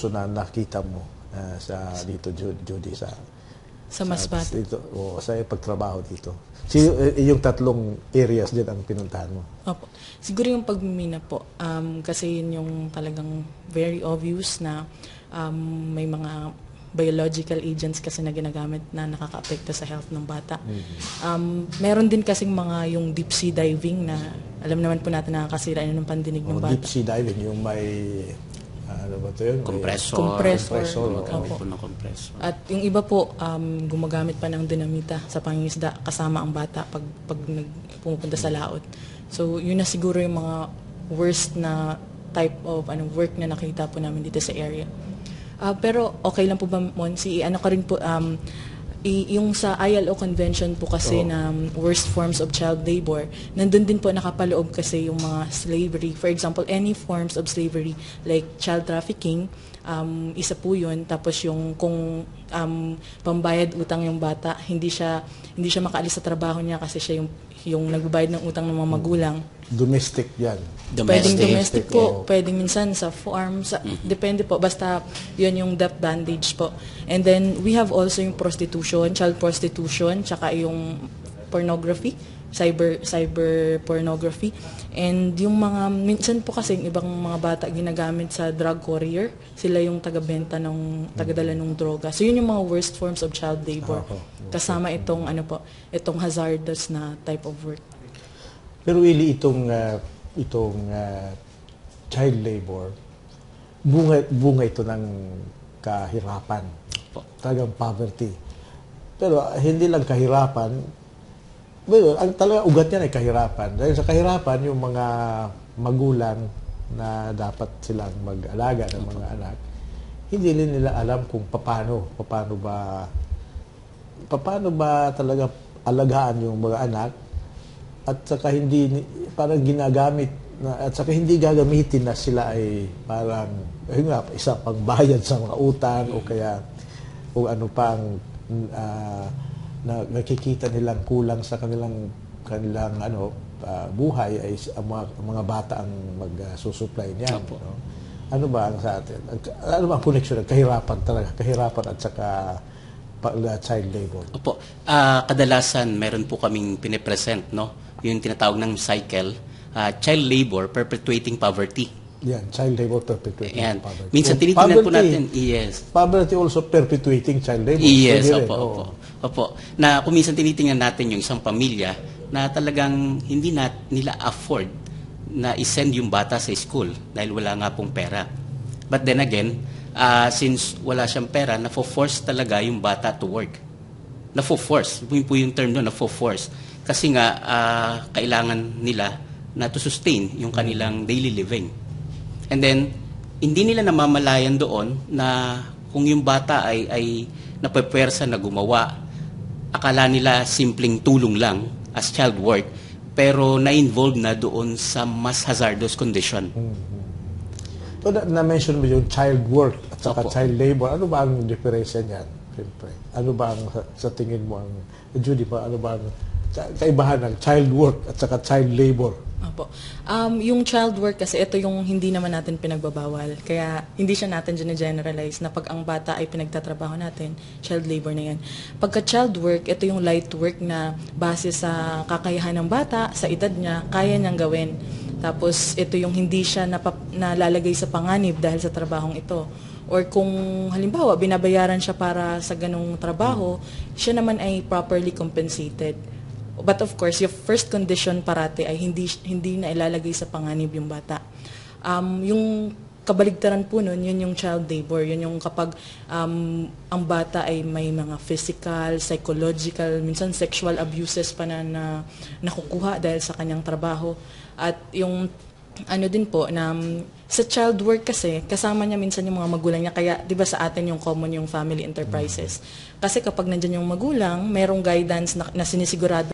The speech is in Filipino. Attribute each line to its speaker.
Speaker 1: tukso na nakita mo sa dito, Judy, sa
Speaker 2: Masbate.
Speaker 1: dito, o sa pagtrabaho dito? Yung tatlong areas din ang pinuntahan mo?
Speaker 2: Opo. Siguro yung pagmimina po, kasi yun yung talagang very obvious na may mga biological agents kasi na ginagamit na nakaka-apekto sa health ng bata. Meron din kasing mga yung deep sea diving na alam naman po natin nakakasira ng pandinig ng bata.
Speaker 1: Deep sea diving, yung may ano ba ito yun?
Speaker 2: Compressor.
Speaker 3: Gumagamit po ng compressor.
Speaker 2: At yung iba po, gumagamit pa ng dinamita sa pangingisda kasama ang bata pag pumupunta sa laot. So, yun na siguro yung mga worst na type of work na nakita po namin dito sa area. Pero okay lang po ba, Monsi? Ano ka rin po, yung sa ILO convention po kasi na worst forms of child labor, nandun din po nakapaloob kasi yung mga slavery. For example, any forms of slavery like child trafficking, isa po yun. Tapos yung kung pambayad utang yung bata, hindi siya makaalis sa trabaho niya kasi siya yung nagbabayad ng utang ng mga magulang.
Speaker 1: Domestic yan.
Speaker 2: Pwedeng domestic po, pwedeng minsan sa farm, depende po, basta yun yung death bandage po. And then, we have also yung prostitution, child prostitution, tsaka yung pornography, cyber pornography. And yung mga, minsan po kasi yung ibang mga bata ginagamit sa drug courier, sila yung taga-benta taga-dala ng droga. So yun yung mga worst forms of child labor. Kasama itong, itong hazardous na type of work.
Speaker 1: Pero really itong child labor, bunga ito ng kahirapan, talagang poverty. Pero hindi lang kahirapan, well, ang talaga ugat niyan ay kahirapan. Dahil sa kahirapan, yung mga magulang na dapat silang mag-alaga ng mga anak, hindi nila alam kung paano ba talaga alagaan yung mga anak, at saka hindi parang ginagamit na, at saka hindi gagamitin na sila ay parang isa pang bayad sa mga utang o kaya kung ano pang na nakikita nilang kulang sa kanilang buhay ay ang mga bata ang magsusupply niyan. No? Ano ba ang sa atin? Ano ba ang connection ng kahirapan talaga? Kahirapan at saka child labor.
Speaker 3: Opo. Kadalasan meron po kaming pinipresent, no? Yung tinatawag ng cycle, child labor perpetuating poverty.
Speaker 1: Yan, child labor perpetuating poverty.
Speaker 3: Minsan tinitingnan po natin, yes.
Speaker 1: Poverty also perpetuating child labor.
Speaker 3: Yes, opo. Na kung minsan tinitingnan natin yung isang pamilya na talagang hindi nila afford na isend yung bata sa school dahil wala nga pong pera. But then again, since wala siyang pera, nafo-force talaga yung bata to work. Nafo-force. Yun po yung term doon, nafo-force. Kasi nga, kailangan nila na to sustain yung kanilang daily living. And then, hindi nila namamalayan doon na kung yung bata ay napapwersa na gumawa, akala nila simpleng tulong lang as child work, pero na-involve na doon sa mas hazardous condition.
Speaker 1: So, na-mention mo yung child work at saka child labor. Ano ba ang diferensya niyan? Ano ba ang, sa tingin mo, Judy, ano ba ang kaibahan ng child work at saka child labor?
Speaker 2: Opo. Yung child work kasi ito yung hindi naman natin pinagbabawal. Kaya hindi siya natin generalize na pag ang bata ay pinagtatrabaho natin, child labor na yan. Pagka child work, ito yung light work na base sa kakayahan ng bata, sa edad niya, kaya niyang gawin. Tapos ito yung hindi siya nalalagay sa panganib dahil sa trabahong ito. Or kung halimbawa binabayaran siya para sa ganong trabaho, siya naman ay properly compensated. But of course, yung first condition parate ay hindi na ilalagay sa panganib yung bata. Yung kabaligtaran po nun, yun yung child labor. Yun yung kapag ang bata ay may mga physical, psychological, minsan sexual abuses pa na nakukuha dahil sa kanyang trabaho. At yung din po, na sa child work kasi, kasama niya minsan yung mga magulang niya. Kaya, di ba sa atin yung common yung family enterprises. Kasi kapag nandyan yung magulang, merong guidance na sinisigurado